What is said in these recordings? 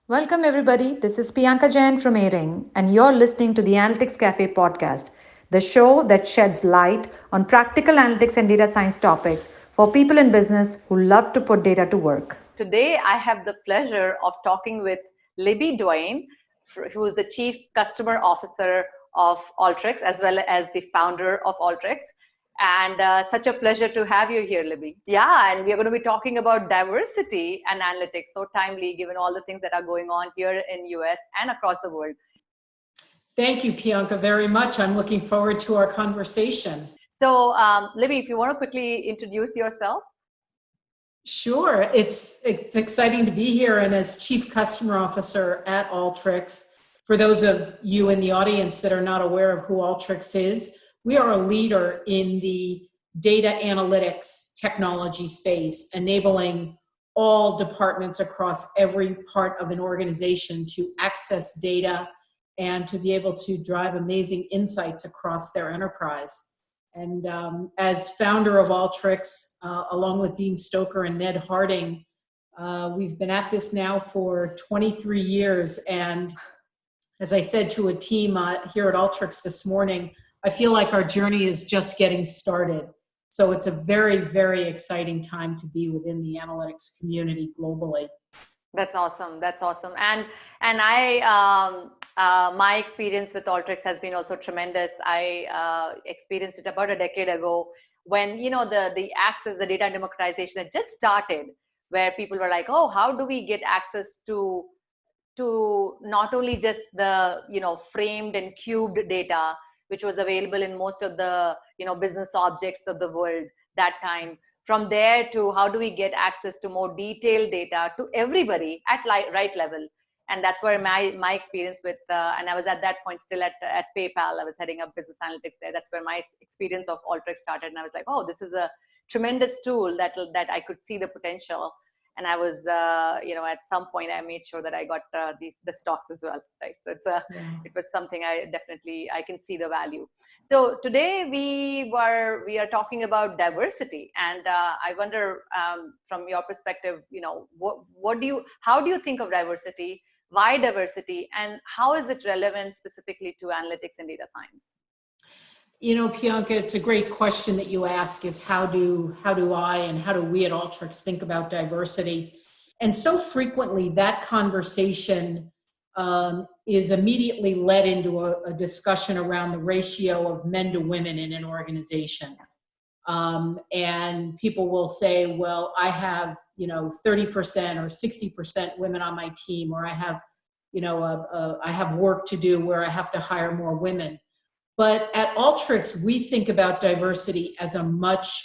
Welcome, everybody. This is Priyanka Jain from A-Ring, and you're listening to the Analytics Cafe podcast, the show that sheds light on practical analytics and data science topics for people in business who love to put data to work. Today, I have the pleasure of talking with Libby Duane, who is the Chief Customer Officer of Alteryx, as well as the founder of Alteryx. And such a pleasure to have you here, Libby. Yeah, and we are going to be talking about diversity and analytics, so timely given all the things that are going on here in US and across the world. Thank you, Priyanka, very much. I'm looking forward to our conversation. So, Libby, if you want to quickly introduce yourself. Sure, it's exciting to be here, and as Chief Customer Officer at Alteryx, for those of you in the audience that are not aware of who Alteryx is, we are a leader in the data analytics technology space, enabling all departments across every part of an organization to access data and to be able to drive amazing insights across their enterprise. And as founder of Alteryx, along with Dean Stoker and Ned Harding, we've been at this now for 23 years. And as I said to a team here at Alteryx this morning, I feel like our journey is just getting started. So it's a very, very exciting time to be within the analytics community globally. That's awesome. That's awesome. And I my experience with Alteryx has been also tremendous. I experienced it about a decade ago when the access, the data democratization had just started, where people were like, oh, how do we get access to not only just the framed and cubed data, which was available in most of the business objects of the world that time. From there to how do we get access to more detailed data to everybody at right level. And that's where my experience with, and I was at that point still at PayPal, I was heading up business analytics there. That's where my experience of Alteryx started. And I was like, oh, this is a tremendous tool that I could see the potential. And I was, at some point I made sure that I got the stocks as well, right? So it was something I can see the value. So today we are talking about diversity, and I wonder, from your perspective, how do you think of diversity? Why diversity, and how is it relevant specifically to analytics and data science? Priyanka, it's a great question that you ask, is how do I and how do we at Alteryx think about diversity? And so frequently that conversation is immediately led into a discussion around the ratio of men to women in an organization. And people will say, well, I have, 30% or 60% women on my team, or I have, I have work to do where I have to hire more women. But at Alteryx, we think about diversity as a much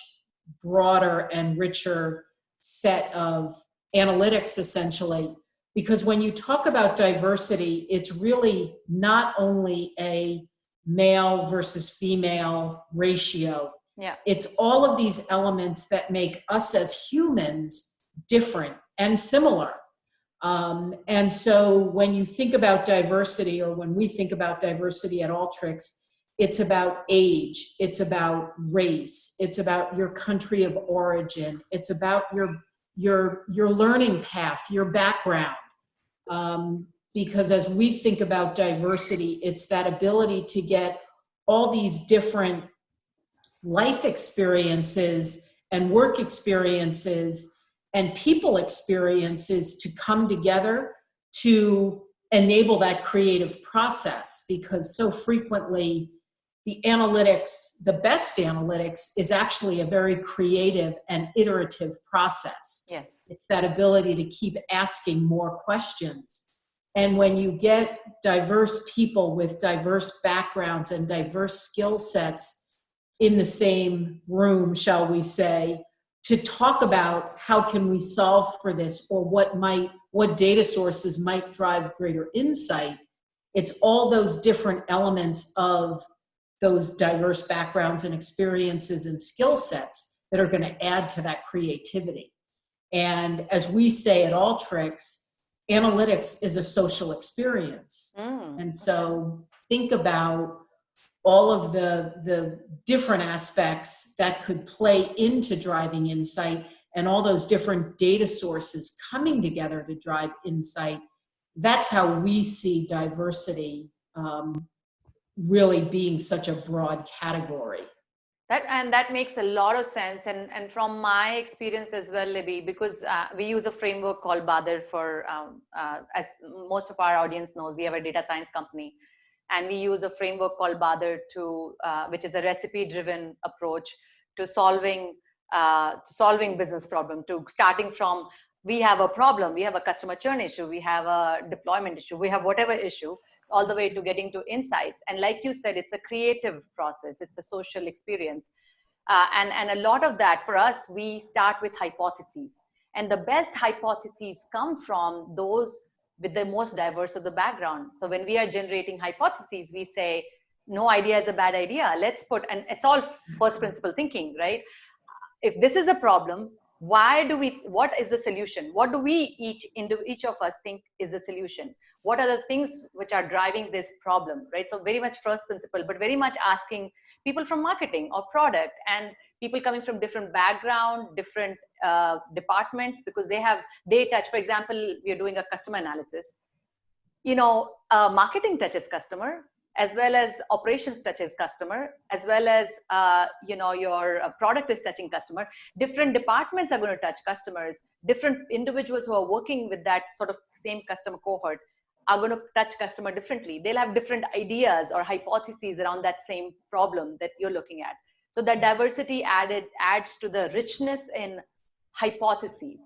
broader and richer set of analytics, essentially, because when you talk about diversity, it's really not only a male versus female ratio. Yeah. It's all of these elements that make us as humans different and similar. And so when you think about diversity, or when we think about diversity at Alteryx, it's about age, it's about race, it's about your country of origin, it's about your learning path, your background. Because as we think about diversity, it's that ability to get all these different life experiences and work experiences and people experiences to come together to enable that creative process. Because so frequently the best analytics is actually a very creative and iterative process. Yes. It's that ability to keep asking more questions. And when you get diverse people with diverse backgrounds and diverse skill sets in the same room, shall we say, to talk about how can we solve for this, or what data sources might drive greater insight, it's all those different elements of those diverse backgrounds and experiences and skill sets that are going to add to that creativity. And as we say at Alteryx, analytics is a social experience. And so think about all of the different aspects that could play into driving insight, and all those different data sources coming together to drive insight. that's how we see diversity really being such a broad category. That makes a lot of sense, and from my experience as well, Libby, because we use a framework called Badr for as most of our audience knows, we have a data science company, and we use a framework called Badr to which is a recipe-driven approach to solving business problem. To starting from, we have a problem, we have a customer churn issue, we have a deployment issue, we have whatever issue, all the way to getting to insights. And like you said, it's a creative process, it's a social experience. And a lot of that for us, we start with hypotheses. And the best hypotheses come from those with the most diverse of the background. So when we are generating hypotheses, we say, no idea is a bad idea. Let's put, and it's all first principle thinking, right? If this is a problem, what is the solution? What do we each of us think is the solution? What are the things which are driving this problem, right? So very much first principle, but very much asking people from marketing or product and people coming from different background, different departments, because they touch, for example, we're doing a customer analysis. Marketing touches customer, as well as operations touches customer, as well as your product is touching customer. Different departments are going to touch customers. Different individuals who are working with that sort of same customer cohort are going to touch customer differently. They'll have different ideas or hypotheses around that same problem that you're looking at. So that diversity adds to the richness in hypotheses.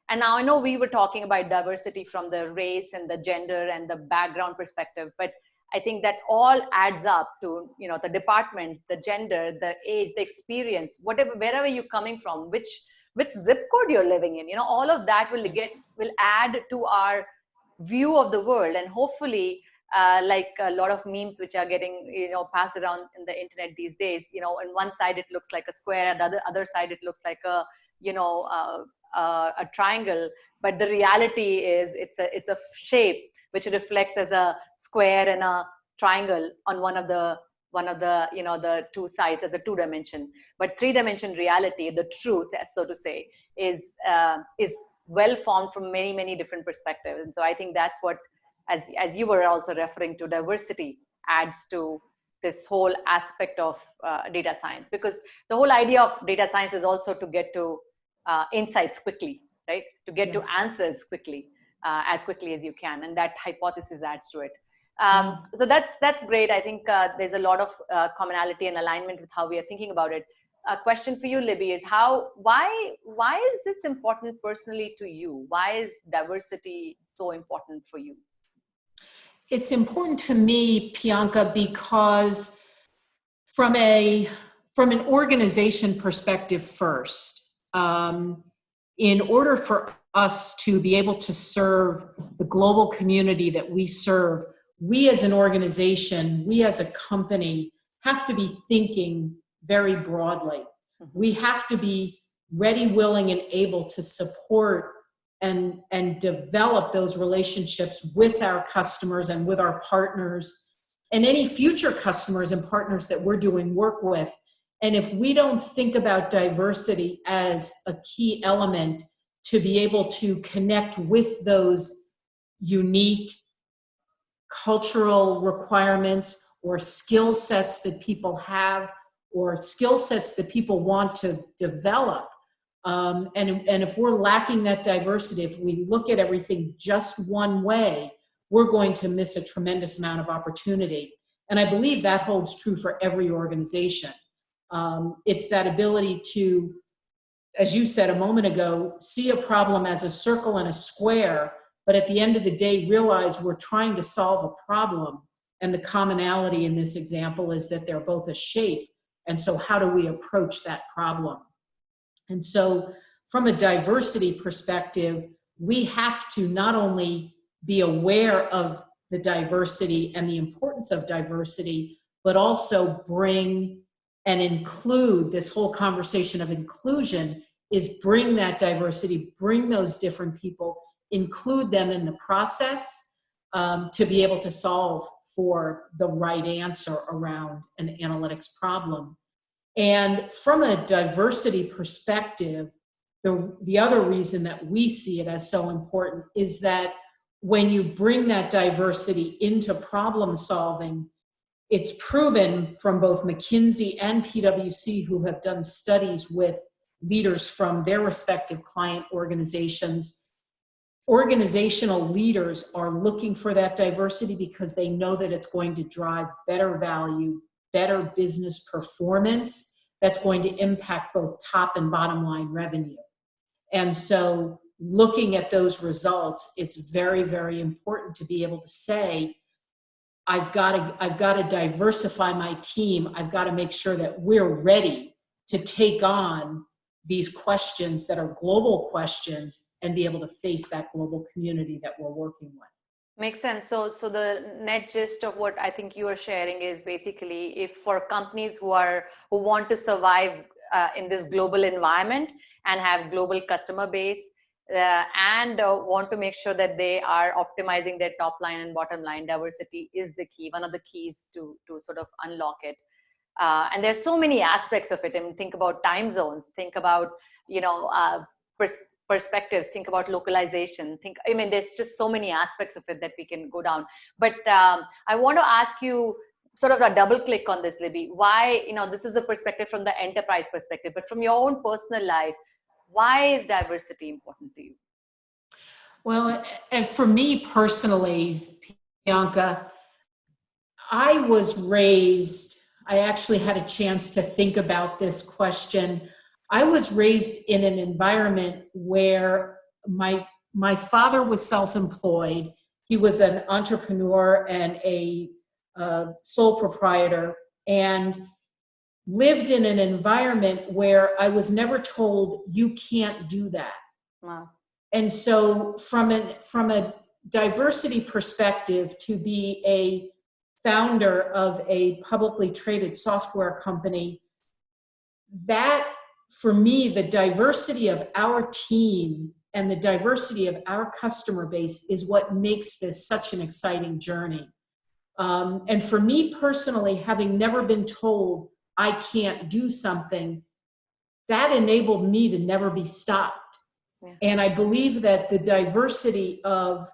And now I know we were talking about diversity from the race and the gender and the background perspective, but I think that all adds up to, the departments, the gender, the age, the experience, wherever you're coming from, which zip code you're living in, all of that will add to our view of the world. And hopefully, like a lot of memes which are getting, passed around in the internet these days, on one side it looks like a square, and the other side it looks like a triangle, but the reality is it's a shape which reflects as a square and a triangle on one of the the two sides as a 2-dimension. But 3-dimension reality, the truth, so to say, is well formed from many different perspectives. And so I think that's what, as you were also referring to, diversity adds to this whole aspect of data science, because the whole idea of data science is also to get to insights quickly, right? To get to answers quickly, as quickly as you can, and that hypothesis adds to it. So that's great. I think there's a lot of commonality and alignment with how we are thinking about it. A question for you, Libby, is why is this important personally to you? Why is diversity so important for you? It's important to me, Priyanka, because from an organization perspective first, in order for us to be able to serve the global community that we serve, we as an organization, we as a company have to be thinking very broadly. Mm-hmm. We have to be ready, willing, and able to support and develop those relationships with our customers and with our partners and any future customers and partners that we're doing work with. And if we don't think about diversity as a key element to be able to connect with those unique cultural requirements or skill sets that people have or skill sets that people want to develop, and if we're lacking that diversity, if we look at everything just one way, we're going to miss a tremendous amount of opportunity. And I believe that holds true for every organization. It's that ability to, as you said a moment ago, see a problem as a circle and a square, but at the end of the day, realize we're trying to solve a problem. And the commonality in this example is that they're both a shape. And so how do we approach that problem? And so from a diversity perspective, we have to not only be aware of the diversity and the importance of diversity, but also bring and include this whole conversation of inclusion is bring that diversity, bring those different people, include them in the process to be able to solve for the right answer around an analytics problem. And from a diversity perspective, the other reason that we see it as so important is that when you bring that diversity into problem solving, it's proven from both McKinsey and PwC, who have done studies with leaders from their respective client organizations. Organizational leaders are looking for that diversity because they know that it's going to drive better value, better business performance that's going to impact both top and bottom line revenue. And so looking at those results, it's very, very important to be able to say, I've got to diversify my team. I've got to make sure that we're ready to take on these questions that are global questions and be able to face that global community that we're working with. Makes sense. So the net gist of what I think you are sharing is basically, if for companies who want to survive in this global environment and have global customer base, and want to make sure that they are optimizing their top line and bottom line, diversity is the key, one of the keys to sort of unlock it. And there's so many aspects of it. I mean, think about time zones, think about, perspectives, think about localization, there's just so many aspects of it that we can go down. But I want to ask you sort of a double click on this, Libby. Why, this is a perspective from the enterprise perspective, but from your own personal life, why is diversity important to you? Well, and for me personally, Bianca, I actually had a chance to think about this question. I was raised in an environment where my father was self-employed. He was an entrepreneur and a sole proprietor, and lived in an environment where I was never told, you can't do that. Wow. And so from a diversity perspective, to be a founder of a publicly traded software company, that for me, the diversity of our team and the diversity of our customer base is what makes this such an exciting journey. And for me personally, having never been told I can't do something, that enabled me to never be stopped. Yeah. And I believe that the diversity of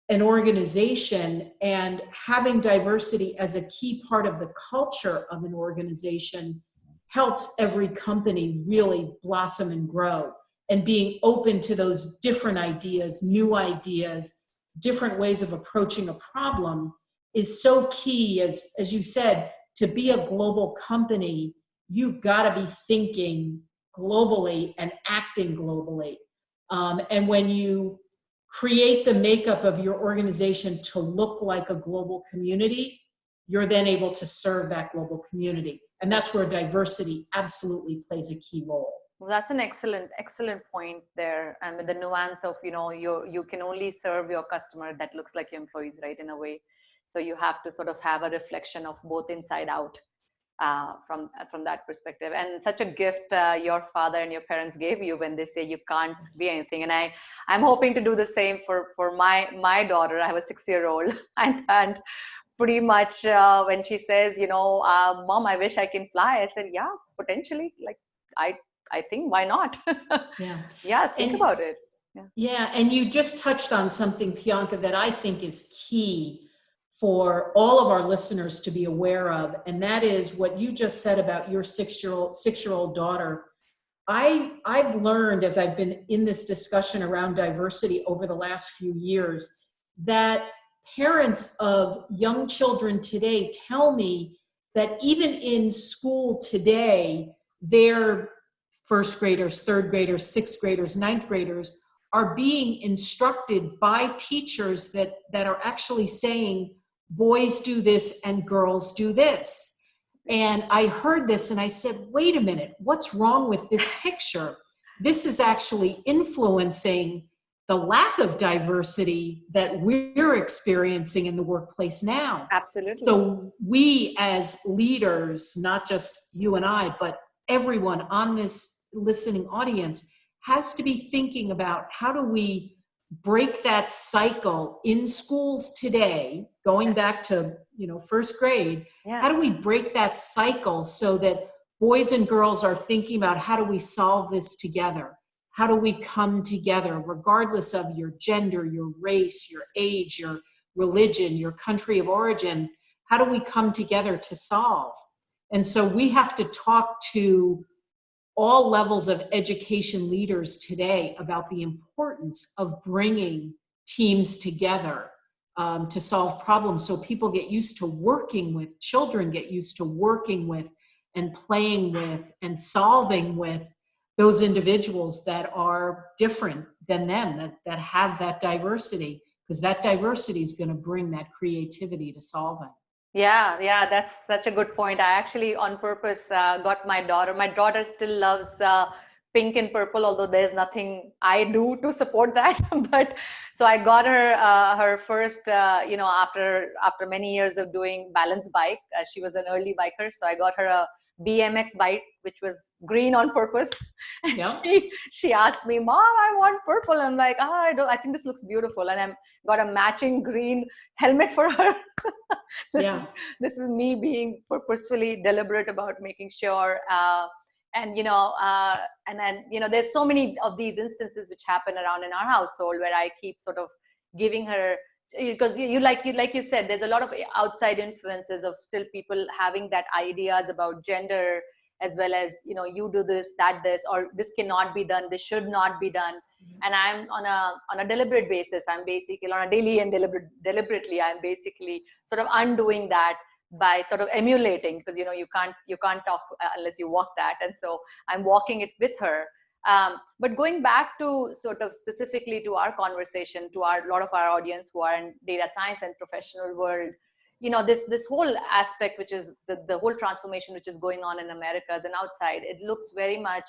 an organization and having diversity as a key part of the culture of an organization helps every company really blossom and grow. And being open to those different ideas, new ideas, different ways of approaching a problem is so key. As you said, to be a global company, you've got to be thinking globally and acting globally. And when you create the makeup of your organization to look like a global community, you're then able to serve that global community. And that's where diversity absolutely plays a key role. Well, that's an excellent point there. And with the nuance of, you can only serve your customer that looks like your employees, right, in a way. So you have to sort of have a reflection of both inside out from that perspective. And such a gift your father and your parents gave you when they say you can't be anything. And I'm hoping to do the same for my daughter. I have a 6-year-old, and pretty much when she says, Mom, I wish I can fly, I said, yeah, potentially. Like, I think, why not? Yeah, think about it. Yeah, and you just touched on something, Bianca, that I think is key for all of our listeners to be aware of, and that is what you just said about your six-year-old daughter. I've learned, as I've been in this discussion around diversity over the last few years, that parents of young children today tell me that even in school today, their first graders, third graders, sixth graders, ninth graders are being instructed by teachers that are actually saying, boys do this and girls do this. And I heard this and I said, wait a minute, what's wrong with this picture? This is actually influencing the lack of diversity that we're experiencing in the workplace now. Absolutely. So we as leaders, not just you and I, but everyone on this listening audience has to be thinking about how do we break that cycle in schools today, going back to, first grade. Yeah. How do we break that cycle so that boys and girls are thinking about how do we solve this together? how do we come together, regardless of your gender, your race, your age, your religion, your country of origin? How do we come together to solve? And so we have to talk to all levels of education leaders today about the importance of bringing teams together to solve problems, so people get used to working with, children get used to working with and playing with and solving with those individuals that are different than them, that have that diversity, because that diversity is going to bring that creativity to solving. Yeah, that's such a good point. I actually on purpose got my daughter. My daughter still loves pink and purple, although there's nothing I do to support that. But so I got her her first, after many years of doing balance bike. She was an early biker, so I got her a BMX bike, which was green on purpose. And Yeah. she asked me, "Mom, I want purple." I'm like, I think this looks beautiful, and I'm got a matching green helmet for her. This is me being purposefully deliberate about making sure, and then there's so many of these instances which happen around in our household where I keep sort of giving her, because like you said, there's a lot of outside influences of still people having that ideas about gender, as well as you do this, that this, or this cannot be done, this should not be done. And I'm on a deliberate basis, I'm basically on a daily and deliberately I'm basically sort of undoing that by sort of emulating, because you can't talk unless you walk that, and so I'm walking it with her. But going back to sort of specifically to our conversation, to a lot of our audience who are in data science and professional world, this whole aspect, which is the whole transformation which is going on in Americas and outside, it looks very much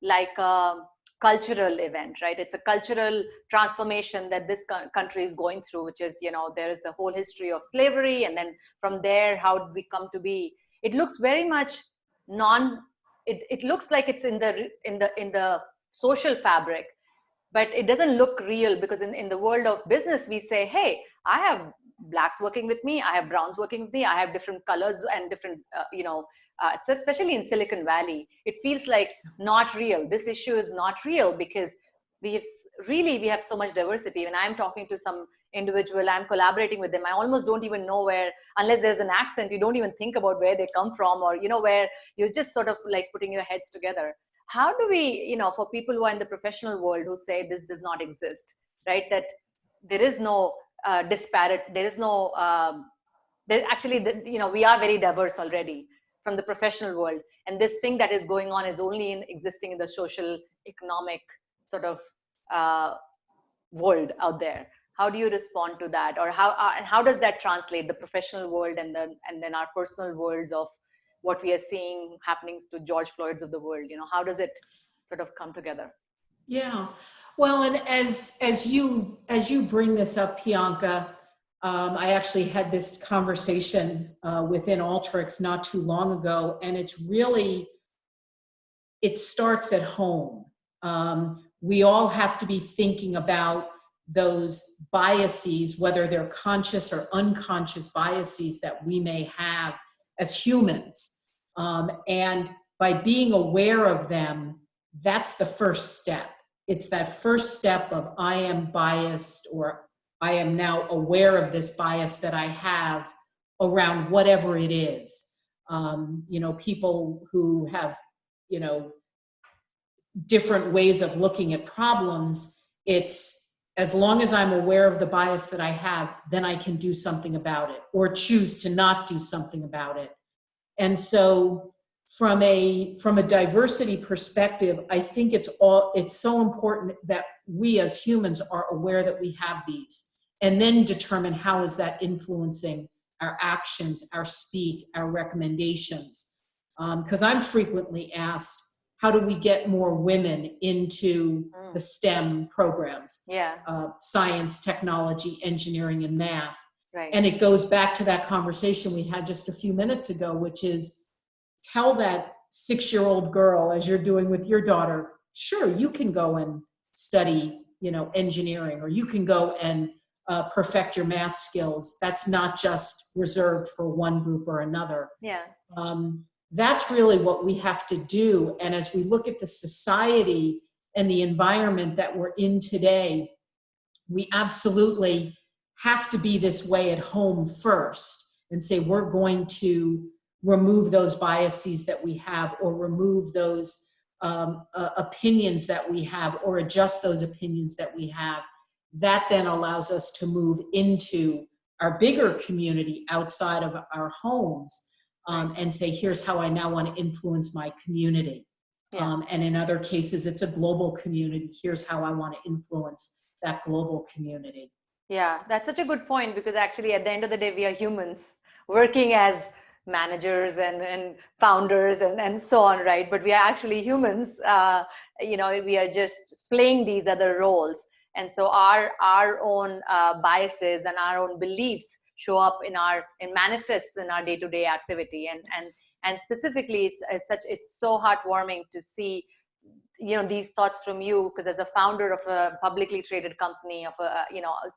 like a cultural event, right? It's a cultural transformation that this country is going through, which is, there is the whole history of slavery, and then from there, how did we come to be? It looks very much it looks like it's in the social fabric, but it doesn't look real, because in the world of business, we say, hey, I have blacks working with me, I have browns working with me, I have different colors and different, so especially in Silicon Valley, it feels like not real. This issue is not real because we have so much diversity. When I'm talking to some individual, I'm collaborating with them, I almost don't even know where, unless there's an accent, you don't even think about where they come from, or, where you're just sort of like putting your heads together. How do we, for people who are in the professional world who say this does not exist, right? That there is no disparate, there is no, we are very diverse already from the professional world. And this thing that is going on is only existing in the social, economic sort of world out there. How do you respond to that? Or how does that translate, the professional world and then our personal worlds of what we are seeing happening to George Floyd's of the world? How does it sort of come together? Yeah. Well, and as you bring this up, Priyanka, I actually had this conversation within Alteryx not too long ago, and it starts at home. We all have to be thinking about those biases, whether they're conscious or unconscious biases that we may have as humans. And by being aware of them, that's the first step. It's that first step of I am biased, or I am now aware of this bias that I have around whatever it is. People who have, different ways of looking at problems, it's as long as I'm aware of the bias that I have, then I can do something about it, or choose to not do something about it. And so from a diversity perspective, I think it's so important that we as humans are aware that we have these, and then determine how is that influencing our actions, our speak, our recommendations. Because I'm frequently asked, how do we get more women into the STEM programs? Yeah. Science, technology, engineering, and math. Right. And it goes back to that conversation we had just a few minutes ago, which is, tell that 6-year-old girl, as you're doing with your daughter, sure, you can go and study, engineering, or you can go and perfect your math skills. That's not just reserved for one group or another. Yeah. That's really what we have to do. And as we look at the society and the environment that we're in today, we absolutely have to be this way at home first and say we're going to remove those biases that we have, or remove those opinions that we have, or adjust those opinions that we have. That then allows us to move into our bigger community outside of our homes, and say, here's how I now want to influence my community. Yeah. And in other cases, it's a global community. Here's how I want to influence that global community. Yeah, that's such a good point, because actually at the end of the day, we are humans working as managers and founders and so on, right? But we are actually humans. We are just playing these other roles. And so our own biases and our own beliefs show up in manifests in our day-to-day activity. And specifically, it's so heartwarming to see these thoughts from you, because as a founder of a publicly traded company,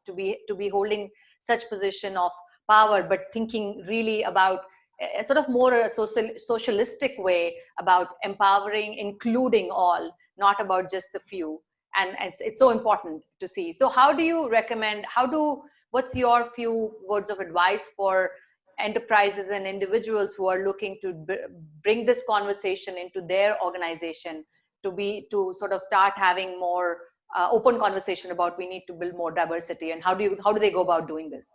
to be holding such position of power, but thinking really about a sort of more a socialistic way about empowering, including all, not about just the few. And it's so important to see. So how do you recommend, what's your few words of advice for enterprises and individuals who are looking to bring this conversation into their organization, to sort of start having more open conversation about we need to build more diversity, and how do they go about doing this?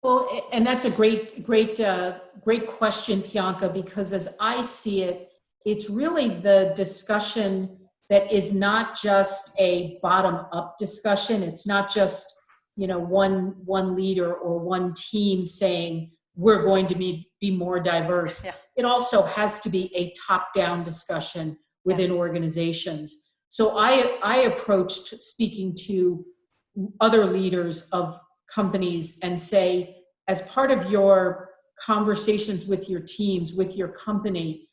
Well, and that's a great question, Pianka, because as I see it, it's really the discussion that is not just a bottom-up discussion. It's not just one leader or one team saying we're going to be more diverse. Yeah. It also has to be a top-down discussion within organizations. So I approached speaking to other leaders of companies and say, as part of your conversations with your teams, with your company,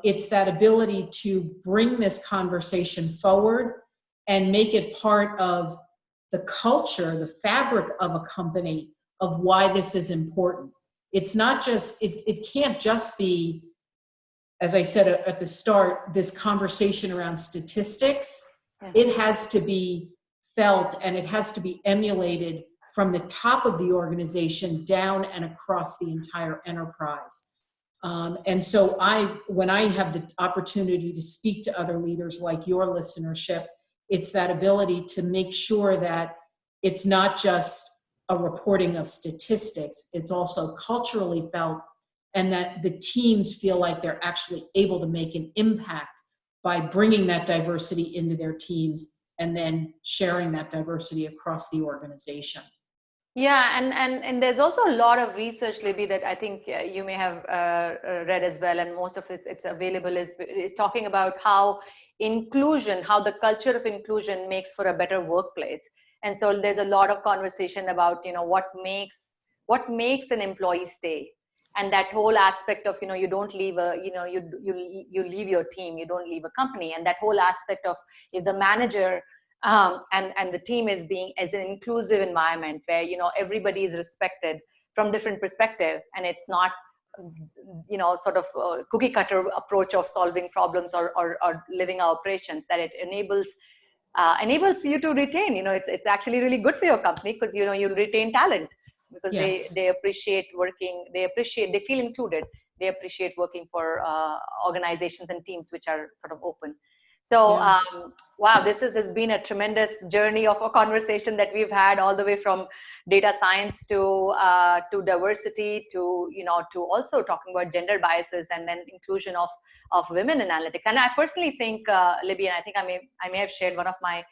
it's that ability to bring this conversation forward and make it part of the culture, the fabric of a company, of why this is important. It's not just, it can't just be, as I said at the start, this conversation around statistics. Yeah. It has to be felt, and it has to be emulated from the top of the organization down and across the entire enterprise. And so when I have the opportunity to speak to other leaders like your listenership, it's that ability to make sure that it's not just a reporting of statistics, it's also culturally felt, and that the teams feel like they're actually able to make an impact by bringing that diversity into their teams and then sharing that diversity across the organization. Yeah, and there's also a lot of research, Libby, that I think you may have read as well, and most of it's available, is talking about how the culture of inclusion makes for a better workplace. And so there's a lot of conversation about what makes an employee stay, and that whole aspect of you don't leave you leave your team, you don't leave a company, and that whole aspect of if the manager and the team is being as an inclusive environment where everybody is respected from different perspective, and it's not sort of a cookie cutter approach of solving problems or living our operations, that it enables you to retain. It's actually really good for your company, because you'll retain talent, because yes. they appreciate working, they feel included, they appreciate working for organizations and teams which are sort of open. So wow, this has been a tremendous journey of a conversation that we've had, all the way from data science to diversity to also talking about gender biases, and then inclusion of women in analytics. And I personally think, Libby, and I think I may have shared one of my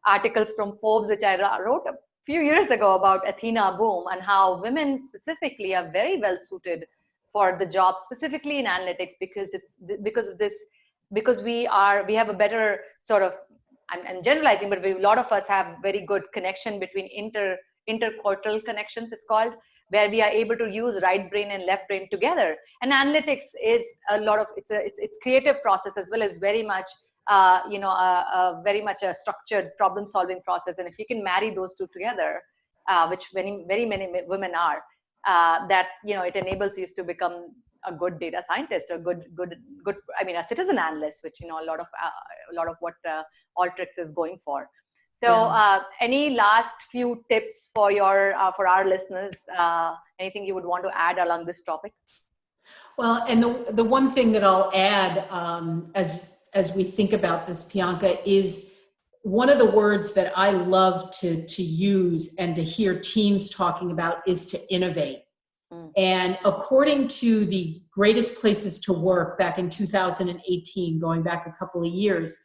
articles from Forbes, which I wrote a few years ago, about Athena Boom, and how women specifically are very well suited for the job, specifically in analytics, because we have a better sort of, I'm generalizing, but a lot of us have very good connection between intercortical connections, it's called, where we are able to use right brain and left brain together. And analytics is a lot of, it's creative process as well as very much very much a structured problem solving process. And if you can marry those two together, which very many women are, that it enables you to become a good data scientist, or good, I mean, a citizen analyst, which, a lot of what Alteryx is going for. So any last few tips for for our listeners, anything you would want to add along this topic? Well, and the one thing that I'll add, as we think about this, Priyanka, is one of the words that I love to use and to hear teams talking about is to innovate. And according to the Greatest Places to Work back in 2018, going back a couple of years,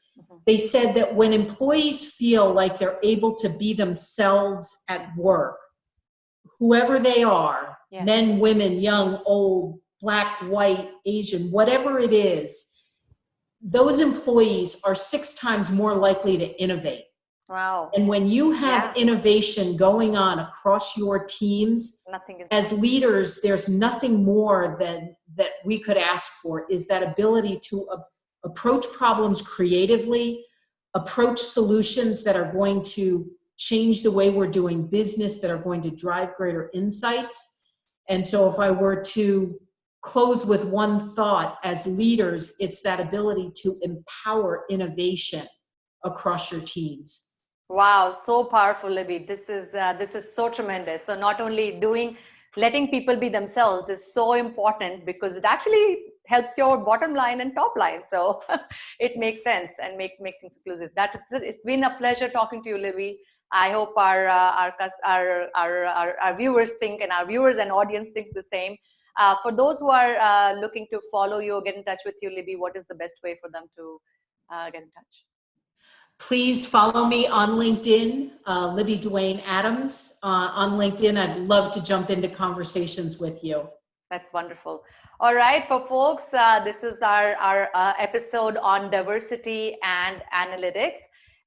they said that when employees feel like they're able to be themselves at work, whoever they are, men, women, young, old, Black, white, Asian, whatever it is, those employees are 6 times more likely to innovate. Wow. And when you have innovation going on across your teams, as leaders, there's nothing more than that we could ask for, is that ability to approach problems creatively, approach solutions that are going to change the way we're doing business, that are going to drive greater insights. And so if I were to close with one thought, as leaders, it's that ability to empower innovation across your teams. Wow, so powerful, Libby. This is so tremendous. So not only letting people be themselves is so important, because it actually helps your bottom line and top line. So it makes sense and make things inclusive. It's been a pleasure talking to you, Libby. I hope our viewers think, and our viewers and audience think the same. For those who are looking to follow you or get in touch with you, Libby, what is the best way for them to get in touch? Please follow me on LinkedIn, Libby Duane Adams. On LinkedIn, I'd love to jump into conversations with you. That's wonderful. All right, for folks, this is our episode on diversity and analytics.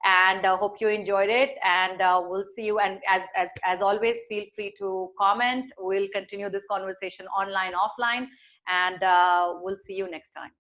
And I hope you enjoyed it. And we'll see you. And as always, feel free to comment. We'll continue this conversation online, offline. And we'll see you next time.